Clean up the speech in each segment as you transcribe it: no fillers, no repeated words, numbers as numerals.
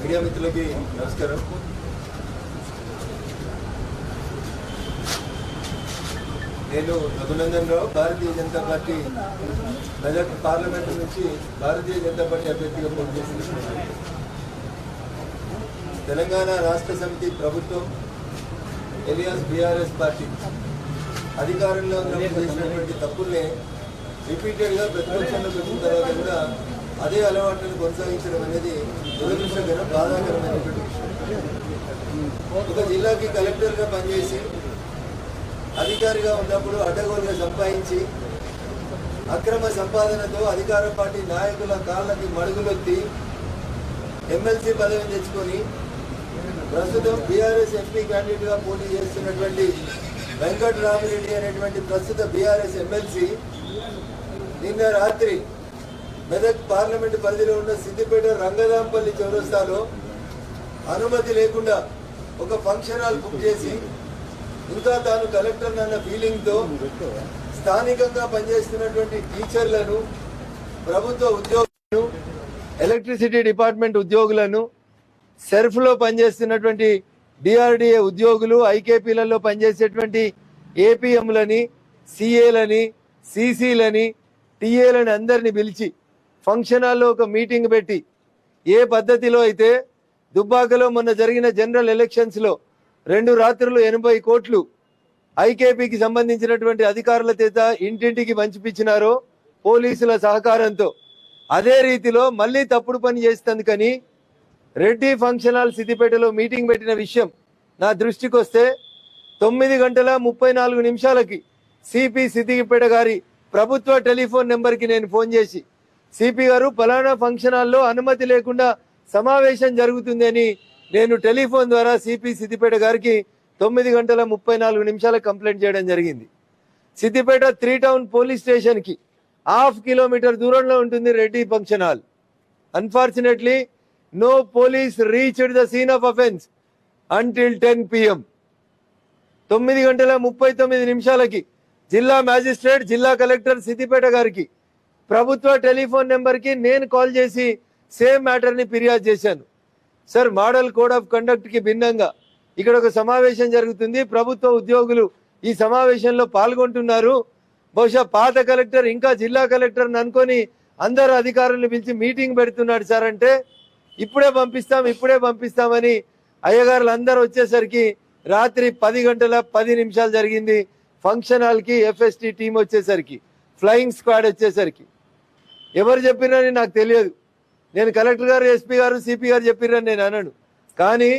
Media మిత్రులకి నమస్కారం. నేను రఘునందన్ రావు, భారతీయ జనతా పార్టీ మెదక్ పార్లమెంటు నుంచి భారతీయ జనతా పార్టీ అభ్యర్థిగా పోటీ చేస్తున్నాను. తెలంగాణ రాష్ట్ర సమితి ప్రభుత్వం ఎలియాస్ బీఆర్ఎస్ పార్టీ అధికారంలో ఉన్నప్పుడు చేసినటువంటి తప్పుల్ని రిపీటెడ్గా ప్రతిపక్షంలోకి వచ్చిన తర్వాత కూడా అదే అలవాట్లను కొనసాగించడం అనేది దురదృష్టకరం, బాధాకరమైనటువంటి విషయం. ఒక జిల్లాకి కలెక్టర్గా పనిచేసి అధికారిగా ఉన్నప్పుడు అడ్డగోలుగా సంపాదించి అక్రమ సంపాదనతో అధికార పార్టీ నాయకుల కాళ్ళకి మడుగులొత్తి ఎమ్మెల్సీ పదవిని తెచ్చుకొని ప్రస్తుతం బీఆర్ఎస్ ఎంపీ క్యాండిడేట్గా పోటీ చేస్తున్నటువంటి వెంకటరామిరెడ్డి అనేటువంటి ప్రస్తుత బీఆర్ఎస్ ఎమ్మెల్సీ నిన్న రాత్రి మెదక్ పార్లమెంటు పరిధిలో ఉన్న సిద్దిపేట రంగదాంపల్లి చౌరస్తాలో అనుమతి లేకుండా ఒక ఫంక్షన్ హాల్ బుక్ చేసి ఇంకా తాను కలెక్టర్ అన్న ఫీలింగ్తో స్థానికంగా పనిచేస్తున్నటువంటి టీచర్లను, ప్రభుత్వ ఉద్యోగులను, ఎలక్ట్రిసిటీ డిపార్ట్మెంట్ ఉద్యోగులను, సెర్ఫ్లో పనిచేస్తున్నటువంటి డిఆర్డిఏ ఉద్యోగులు, ఐకేపీలలో పనిచేసేటువంటి ఏపీఎంలని, సిఏలని, సిసిలని, టీఏలని అందరినీ పిలిచి ఫంక్షన్ హాల్లో ఒక మీటింగ్ పెట్టి ఏ పద్ధతిలో అయితే దుబ్బాకలో మొన్న జరిగిన జనరల్ ఎలక్షన్స్లో 2 రాత్రులు 80 కోట్లు ఐకేపీకి సంబంధించినటువంటి అధికారుల చేత ఇంటింటికి పంచిపించినారో పోలీసుల సహకారంతో, అదే రీతిలో మళ్ళీ తప్పుడు పని చేస్తుందని రెడ్డి ఫంక్షన్ హాల్ సిద్దిపేటలో మీటింగ్ పెట్టిన విషయం నా దృష్టికి వస్తే 9:34 సిపి సిద్దిపేట గారి ప్రభుత్వ టెలిఫోన్ నెంబర్కి నేను ఫోన్ చేసి, సిపి గారు పలానా ఫంక్షన్ హాల్లో అనుమతి లేకుండా సమావేశం జరుగుతుంది అని నేను టెలిఫోన్ ద్వారా సిపి సిద్దిపేట గారికి 9:34 కంప్లైంట్ చేయడం జరిగింది. సిద్దిపేట 3 టౌన్ పోలీస్ స్టేషన్కి 1/2 కిలోమీటర్ దూరంలో ఉంటుంది Reddy function hall. Unfortunately no police reached the scene of offence until 10 PM. 9:39 జిల్లా మ్యాజిస్ట్రేట్, జిల్లా కలెక్టర్ సిద్దిపేట గారికి ప్రభుత్వ టెలిఫోన్ నెంబర్కి నేను కాల్ చేసి సేమ్ మ్యాటర్ని ఫిర్యాదు చేశాను. సార్, మోడల్ కోడ్ ఆఫ్ కండక్ట్కి భిన్నంగా ఇక్కడ ఒక సమావేశం జరుగుతుంది, ప్రభుత్వ ఉద్యోగులు ఈ సమావేశంలో పాల్గొంటున్నారు, బహుశా పాత కలెక్టర్ ఇంకా జిల్లా కలెక్టర్ని అనుకొని అందరు అధికారులను పిలిచి మీటింగ్ పెడుతున్నాడు సార్ అంటే, ఇప్పుడే పంపిస్తామని అయ్యగారులు అందరూ వచ్చేసరికి రాత్రి 10:10 జరిగింది. ఫంక్షన్ హాల్కి ఎఫ్ఎస్టీ టీం వచ్చేసరికి, ఫ్లయింగ్ స్క్వాడ్ వచ్చేసరికి ఎవరు చెప్పిరని నాకు తెలియదు. నేను కలెక్టర్ గారు, ఎస్పీ గారు, సిపి గారు చెప్పిరని నేను అనను, కానీ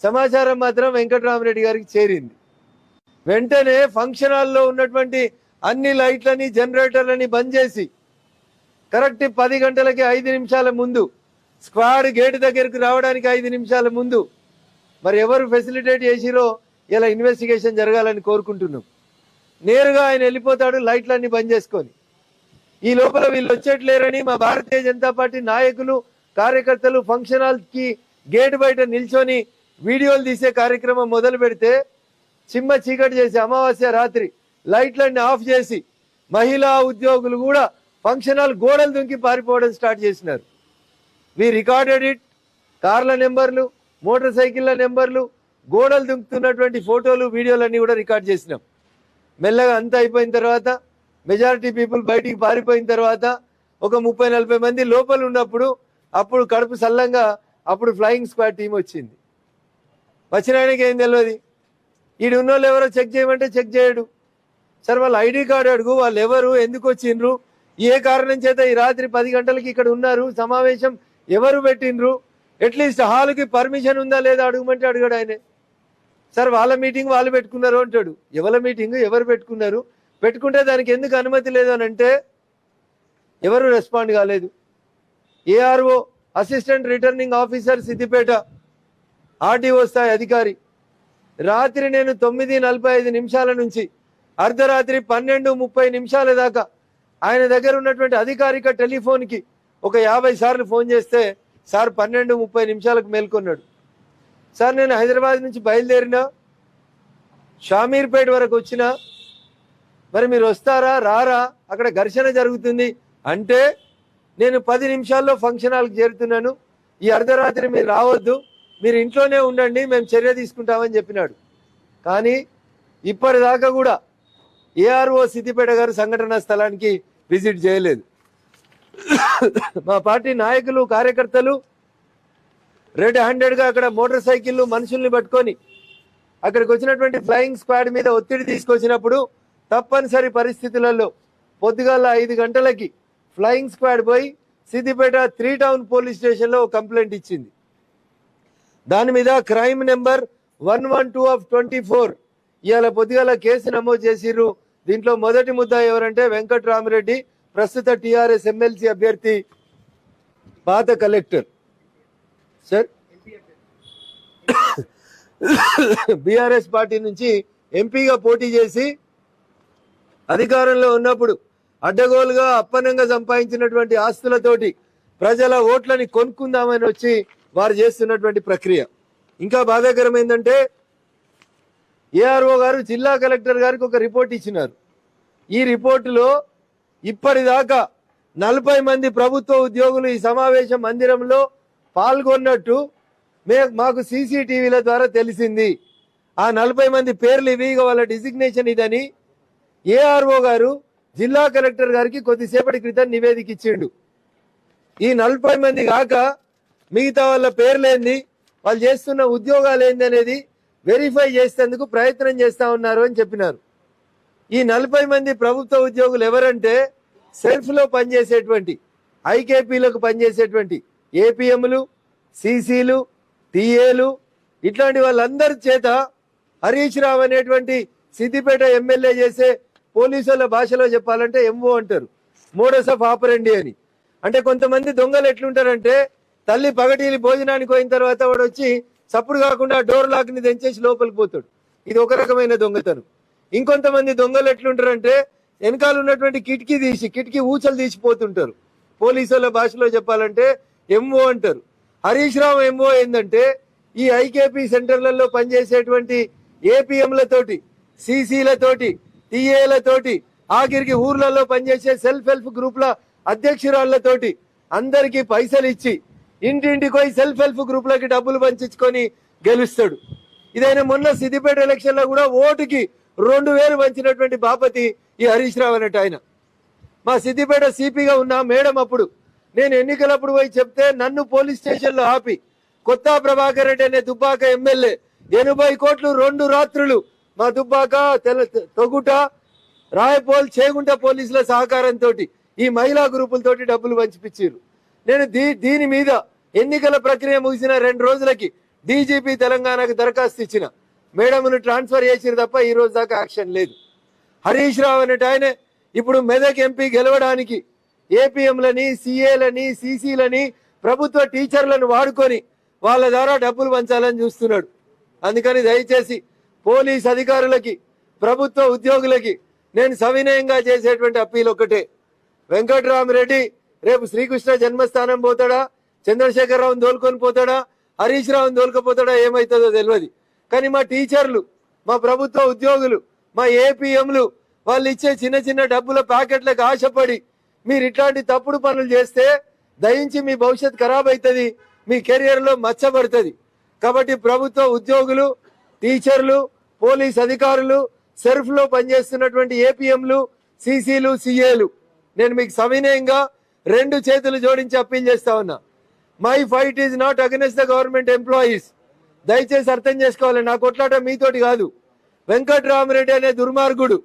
సమాచారం మాత్రం వెంకటరామిరెడ్డి గారికి చేరింది. వెంటనే ఫంక్షన్ హాల్లో ఉన్నటువంటి అన్ని లైట్లని, జనరేటర్లని బంద్ చేసి కరెక్ట్ 10 గంటలకి 5 నిమిషాల ముందు స్క్వాడ్ గేట్ దగ్గరకు రావడానికి 5 నిమిషాల ముందు మరి ఎవరు ఫెసిలిటేట్ చేసిరో ఇలా ఇన్వెస్టిగేషన్ జరగాలని కోరుకుంటున్నాం. నేరుగా ఆయన వెళ్ళిపోతాడు లైట్లన్నీ బంద్ చేసుకొని. ఈ లోపల వీళ్ళు వచ్చేట్లేరని మా భారతీయ జనతా పార్టీ నాయకులు, కార్యకర్తలు ఫంక్షన్ హాల్కి గేట్ బయట నిల్చొని వీడియోలు తీసే కార్యక్రమం మొదలు పెడితే, చిమ్మ చీకటి చేసి అమావాస్య రాత్రి లైట్లన్నీ ఆఫ్ చేసి మహిళా ఉద్యోగులు కూడా ఫంక్షన్ హాల్ గోడలు దుంకి పారిపోవడం స్టార్ట్ చేసినారు. We recorded it. కార్ల నెంబర్లు, మోటార్ సైకిళ్ళ నెంబర్లు, గోడలు దుంకుతున్నటువంటి ఫోటోలు, వీడియోలు అన్నీ కూడా రికార్డ్ చేసినాం. మెల్లగా అంతా అయిపోయిన తర్వాత, మెజారిటీ పీపుల్ బయటికి పారిపోయిన తర్వాత, ఒక 30-40 మంది లోపల ఉన్నప్పుడు అప్పుడు కడుపు సల్లంగా అప్పుడు ఫ్లయింగ్ స్క్వాడ్ టీం వచ్చింది. వచ్చినానికి ఏం తెలియదు. ఈడు ఉన్నోళ్ళు ఎవరో చెక్ చేయమంటే చెక్ చేయడు. సార్, వాళ్ళ ఐడి కార్డు అడుగు, వాళ్ళు ఎవరు, ఎందుకు వచ్చిండ్రు, ఏ కారణం చేత ఈ రాత్రి 10 గంటలకి ఇక్కడ ఉన్నారు, సమావేశం ఎవరు పెట్టిండ్రు, అట్లీస్ట్ హాల్కి పర్మిషన్ ఉందా లేదా అడుగుమంటే అడిగాడు ఆయనే. సార్, వాళ్ళ మీటింగ్ వాళ్ళు పెట్టుకున్నారు అంటాడు. ఎవరి మీటింగ్ ఎవరు పెట్టుకున్నారు, పెట్టుకుంటే దానికి ఎందుకు అనుమతి లేదు అని అంటే ఎవరు రెస్పాండ్ కాలేదు. ARO, assistant returning officer Siddipet, RDO స్థాయి అధికారి, రాత్రి నేను 9:45 నుంచి అర్ధరాత్రి 12:30 దాకా ఆయన దగ్గర ఉన్నటువంటి అధికారిక టెలిఫోన్కి ఒక 50 సార్లు ఫోన్ చేస్తే సార్ 12:30 నిమిషాలకు మేల్కొన్నాడు. సార్ నేను హైదరాబాద్ నుంచి బయలుదేరినా, షామీర్పేట వరకు వచ్చినా, మరి మీరు వస్తారా రారా, అక్కడ ఘర్షణ జరుగుతుంది అంటే నేను 10 నిమిషాల్లో ఫంక్షన్ హాల్కి చేరుతున్నాను, ఈ అర్ధరాత్రి మీరు రావద్దు, మీరు ఇంట్లోనే ఉండండి, మేము చర్య తీసుకుంటామని చెప్పినాడు. కానీ ఇప్పటిదాకా కూడా ఏఆర్ఓ సిద్దిపేట గారు సంఘటనా స్థలానికి విజిట్ చేయలేదు. మా పార్టీ నాయకులు కార్యకర్తలు రెడ్ హ్యాండెడ్గా అక్కడ మోటార్ సైకిళ్ళు మనుషుల్ని పట్టుకొని అక్కడికి వచ్చినటువంటి ఫ్లయింగ్ స్క్వాడ్ మీద ఒత్తిడి తీసుకొచ్చినప్పుడు తప్పనిసరి పరిస్థితులలో పొద్దుగాల 5 గంటలకి ఫ్లయింగ్ స్క్వాడ్ పోయి సిద్దిపేట 3 టౌన్ పోలీస్ స్టేషన్లో కంప్లైంట్ ఇచ్చింది. దాని మీద క్రైమ్ నెంబర్ 112/24 ఇవాళ పొద్దుగాల కేసు నమోదు చేసిర్రు. దీంట్లో మొదటి ముద్ద ఎవరంటే వెంకట్రామరెడ్డి, ప్రస్తుత టిఆర్ఎస్ ఎమ్మెల్సీ అభ్యర్థి, పాత కలెక్టర్ సార్, బీఆర్ఎస్ పార్టీ నుంచి ఎంపీగా పోటీ చేసి అధికారంలో ఉన్నప్పుడు అడ్డగోలుగా అప్పనంగా సంపాదించినటువంటి ఆస్తులతోటి ప్రజల ఓట్లని కొనుక్కుందామని వచ్చి వారు చేస్తున్నటువంటి ప్రక్రియ. ఇంకా బాధాకరం ఏంటంటే ఏఆర్ఓ గారు జిల్లా కలెక్టర్ గారికి ఒక రిపోర్ట్ ఇచ్చినారు. ఈ రిపోర్టులో ఇప్పటిదాకా 40 మంది ప్రభుత్వ ఉద్యోగులు ఈ సమావేశ మందిరంలో పాల్గొన్నట్టు మాకు సీసీటీవీల ద్వారా తెలిసింది. ఆ 40 మంది పేర్లు ఇవి, వాళ్ళ డిజిగ్నేషన్ ఇదని ఏఆర్ఓ గారు జిల్లా కలెక్టర్ గారికి కొద్దిసేపటి క్రితం నివేదిక ఇచ్చిండు. ఈ 40 మంది కాక మిగతా వాళ్ళ పేర్లేంది, వాళ్ళు చేస్తున్న ఉద్యోగాలు ఏంది అనేది వెరిఫై చేసేందుకు ప్రయత్నం చేస్తా ఉన్నారు అని చెప్పినారు. ఈ 40 మంది ప్రభుత్వ ఉద్యోగులు ఎవరంటే సెల్ఫ్లో పనిచేసేటువంటి, ఐకేపీలకు పనిచేసేటువంటి ఏపీఎంలు, సీసీలు, టీఏలు, ఇట్లాంటి వాళ్ళందరి చేత హరీష్ రావు అనేటువంటి సిద్దిపేట ఎమ్మెల్యే చేసే పోలీసుల భాషలో చెప్పాలంటే ఎంఓ అంటారు, మోడస్ ఆఫ్ ఆపరెండి అని. అంటే కొంతమంది దొంగలు ఎట్లుంటారంటే తల్లి పగటిలి భోజనానికి పోయిన తర్వాత వాడు వచ్చి చప్పుడు కాకుండా డోర్ లాక్ని తెంచేసి లోపలికి పోతాడు. ఇది ఒక రకమైన దొంగతనం. ఇంకొంతమంది దొంగలు ఎట్లుంటారంటే వెనకాల ఉన్నటువంటి కిటికీ ఊచలు తీసిపోతుంటారు. పోలీసుల భాషలో చెప్పాలంటే ఎంఓ అంటారు. హరీష్ రావు ఎంఓ ఏంటంటే ఈ ఐకేపీ సెంటర్లలో పనిచేసేటువంటి ఏపీఎంలతోటి, సీసీలతోటి, టీఏలతోటి, ఆఖరికి ఊర్లలో పనిచేసే సెల్ఫ్ హెల్ప్ గ్రూప్ల అధ్యక్షురాళ్లతోటి అందరికీ పైసలు ఇచ్చి ఇంటింటికి పోయి సెల్ఫ్ హెల్ప్ గ్రూప్లకి డబ్బులు పంచుకొని గెలుస్తాడు. ఇదైనా మొన్న సిద్దిపేట ఎలక్షన్ లో కూడా ఓటుకి 2000 పంచినటువంటి బాపతి ఈ హరీష్ రావు అన్నట్టు ఆయన. మా సిద్దిపేట సిపిగా ఉన్న మేడం అప్పుడు నేను ఎన్నికలప్పుడు పోయి చెప్తే నన్ను పోలీస్ స్టేషన్ లో ఆపి కొత్త ప్రభాకర్ రెడ్డి అనే దుబ్బాక ఎమ్మెల్యే 80 కోట్లు 2 రాత్రులు మా దుబ్బాక తొగుట, రాయపోల్, చేగుంట పోలీసుల సహకారంతో ఈ మహిళా గ్రూపులతోటి డబ్బులు పంచిపిచ్చారు. నేను దీని మీద ఎన్నికల ప్రక్రియ ముగిసిన 2 రోజులకి డీజీపీ తెలంగాణకు దరఖాస్తు ఇచ్చిన, మేడంను ట్రాన్స్ఫర్ చేసిరు తప్ప ఈ రోజు దాకా యాక్షన్ లేదు. హరీష్ రావు అనేట ఆయన ఇప్పుడు మెదక్ ఎంపీ గెలవడానికి ఏపీఎంలని, సిఏలని, సీసీలని, ప్రభుత్వ టీచర్లను వాడుకొని వాళ్ళ ద్వారా డబ్బులు పంచాలని చూస్తున్నాడు. అందుకని దయచేసి పోలీస్ అధికారులకి, ప్రభుత్వ ఉద్యోగులకి నేను సవినయంగా చేసేటువంటి అప్పీల్ ఒక్కటే, వెంకట్రామరెడ్డి రేపు శ్రీకృష్ణ జన్మస్థానం పోతాడా, చంద్రశేఖరరావుని దోలుకొని పోతాడా, హరీష్ రావుని దోలుకపోతాడా, ఏమవుతుందో తెలియదు. కానీ మా టీచర్లు, మా ప్రభుత్వ ఉద్యోగులు, మా ఏపీఎంలు వాళ్ళు ఇచ్చే చిన్న చిన్న డబ్బుల ప్యాకెట్లకు ఆశపడి మీరు ఇట్లాంటి తప్పుడు పనులు చేస్తే దయించి మీ భవిష్యత్ ఖరాబ్ అవుతుంది, మీ కెరియర్లో మచ్చబడుతుంది. కాబట్టి ప్రభుత్వ ఉద్యోగులు, టీచర్లు, పోలీస్ అధికారులు, సెర్ఫ్లో పనిచేస్తున్నటువంటి ఏపీఎంలు, సీసీలు, సిఏలు నేను మీకు సవినయంగా 2 చేతులు జోడించి అప్పీల్ చేస్తా ఉన్నా. My fight is not against the government employees. దయచేసి అర్థం చేసుకోవాలి, నా కొట్లాట మీతోటి కాదు. వెంకట్రామరెడ్డి అనే దుర్మార్గుడు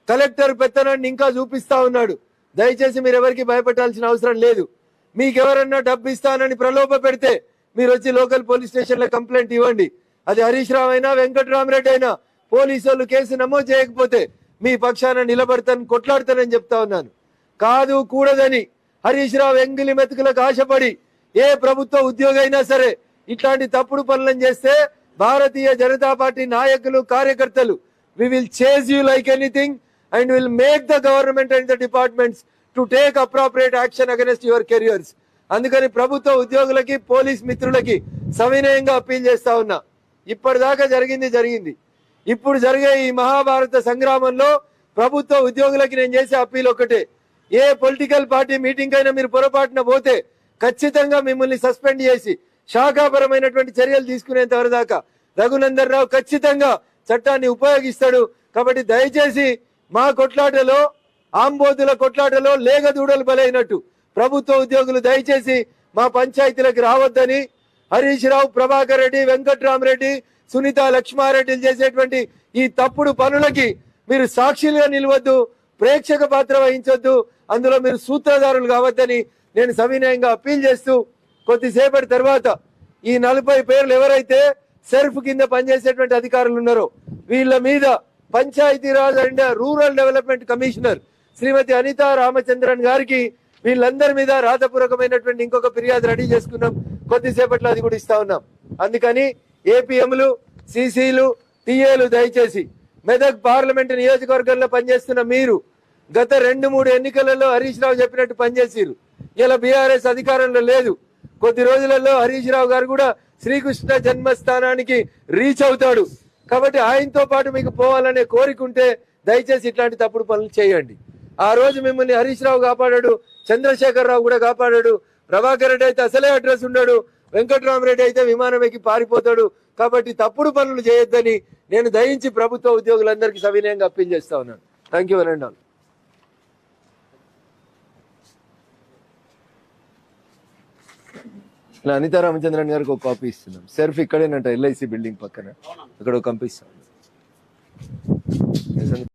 కలెక్టర్ పెత్తనాన్ని ఇంకా చూపిస్తా ఉన్నాడు. దయచేసి మీరు ఎవరికి భయపెట్టాల్సిన అవసరం లేదు. మీకెవరన్నా డబ్బు ఇస్తానని ప్రలోభ పెడితే మీరు వచ్చి లోకల్ పోలీస్ స్టేషన్లో కంప్లైంట్ ఇవ్వండి. అది హరీష్ రావు అయినా వెంకట్రామరెడ్డి అయినా పోలీసు వాళ్ళు కేసు నమోదు చేయకపోతే మీ పక్షాన నిలబడతాను, కొట్లాడతానని చెప్తా ఉన్నాను. కాదు కూడదని హరీష్ రావు ఎంగిలి మెతుకులకు ఆశపడి ఏ ప్రభుత్వ ఉద్యోగి అయినా సరే ఇట్లాంటి తప్పుడు పనులను చేస్తే భారతీయ జనతా పార్టీ నాయకులు, కార్యకర్తలు we will chase you like anything and will make the government and the departments to take appropriate action against your careers. అందుకని ప్రభుత్వ ఉద్యోగులకి పోలీస్ మిత్రులకి సవినయంగా అప్పీల్ చేస్తా ఉన్నా, ఇప్పటిదాకా జరిగింది. ఇప్పుడు జరిగే ఈ మహాభారత సంగ్రామంలో ప్రభుత్వ ఉద్యోగులకి నేను చేసే అప్పీల్ ఒకటే, ఏ పొలిటికల్ పార్టీ మీటింగ్ అయినా మీరు పొరపాటున పోతే ఖచ్చితంగా మిమ్మల్ని సస్పెండ్ చేసి శాఖాపరమైనటువంటి చర్యలు తీసుకునేంత వరదాకా రఘునందన్ రావు ఖచ్చితంగా చట్టాన్ని ఉపయోగిస్తాడు. కాబట్టి దయచేసి మా కొట్లాటలో, ఆంబోతుల కొట్లాటలో లేగదూడలు బలైనట్టు ప్రభుత్వ ఉద్యోగులు దయచేసి మా పంచాయతీలకు రావద్దని, హరీష్ రావు, ప్రభాకర్ రెడ్డి, వెంకట్రామరెడ్డి, సునీత లక్ష్మారెడ్డిలు చేసేటువంటి ఈ తప్పుడు పనులకి మీరు సాక్షులుగా నిలవద్దు, ప్రేక్షక పాత్ర వహించొద్దు, అందులో మీరు సూత్రధారులు కావద్దని నేను సవినయంగా అప్పీల్ చేస్తూ, కొద్దిసేపటి తర్వాత ఈ 40 పేర్లు ఎవరైతే సెర్ఫ్ కింద పనిచేసేటువంటి అధికారులు ఉన్నారో వీళ్ళ మీద Panchayati Raj and rural development commissioner Shrimati Anitha Ramachandran గారికి వీళ్ళందరి మీద రాతపూర్వకమైనటువంటి ఇంకొక ఫిర్యాదు రెడీ చేసుకున్నాం. కొద్దిసేపట్లో అది కూడా ఇస్తా ఉన్నాం. అందుకని ఏపీఎంలు, సిసిలు, టీఏలు దయచేసి మెదక్ పార్లమెంట్ నియోజకవర్గంలో పనిచేస్తున్న మీరు గత 2-3 ఎన్నికలలో హరీష్ రావు చెప్పినట్టు పనిచేసిరు. ఇలా బీఆర్ఎస్ అధికారంలో లేదు. కొద్ది రోజులలో హరీష్ రావు గారు కూడా శ్రీకృష్ణ జన్మస్థానానికి రీచ్ అవుతాడు. కాబట్టి ఆయనతో పాటు మీకు పోవాలనే కోరిక ఉంటే దయచేసి ఇట్లాంటి తప్పుడు పనులు చేయండి. ఆ రోజు మిమ్మల్ని హరీష్ రావు కాపాడాడు, చంద్రశేఖర్ రావు కూడా కాపాడాడు, ప్రభాకర్ రెడ్డి అయితే అసలే అడ్రస్ ఉన్నాడు, వెంకట్రామరెడ్డి అయితే విమానం ఎక్కి పారిపోతాడు. కాబట్టి తప్పుడు పనులు చేయొద్దని నేను దయించి ప్రభుత్వ ఉద్యోగులందరికీ సవినయంగా అప్పీల్ చేస్తా ఉన్నాను. Thank you very much. Anitha Ramachandran గారికి ఒక కాపీ ఇస్తున్నాం. సెర్ఫ్ ఇక్కడేనంట, ఎల్ఐసి బిల్డింగ్ పక్కన, ఇక్కడ ఒక పంపిస్తాం.